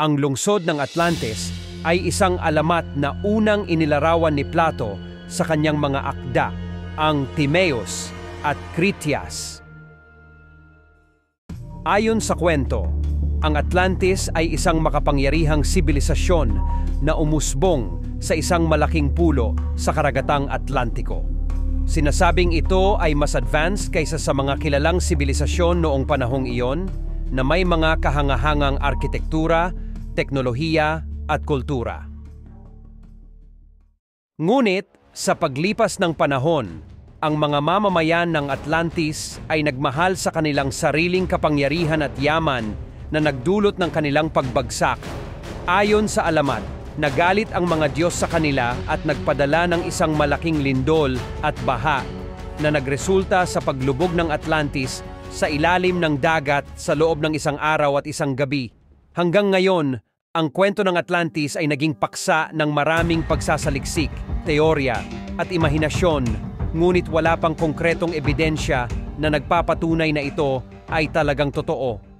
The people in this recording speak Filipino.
Ang lungsod ng Atlantis ay isang alamat na unang inilarawan ni Plato sa kanyang mga akda, ang Timaeus at Critias. Ayon sa kwento, ang Atlantis ay isang makapangyarihang sibilisasyon na umusbong sa isang malaking pulo sa karagatang Atlantiko. Sinasabing ito ay mas advanced kaysa sa mga kilalang sibilisasyon noong panahong iyon na may mga kahangahangang arkitektura, teknolohiya at kultura. Ngunit sa paglipas ng panahon, ang mga mamamayan ng Atlantis ay nagmahal sa kanilang sariling kapangyarihan at yaman na nagdulot ng kanilang pagbagsak. Ayon sa alamat, nagalit ang mga Diyos sa kanila at nagpadala ng isang malaking lindol at baha na nagresulta sa paglubog ng Atlantis sa ilalim ng dagat sa loob ng isang araw at isang gabi. Hanggang ngayon, ang kwento ng Atlantis ay naging paksa ng maraming pagsasaliksik, teorya at imahinasyon, ngunit wala pang konkretong ebidensya na nagpapatunay na ito ay talagang totoo.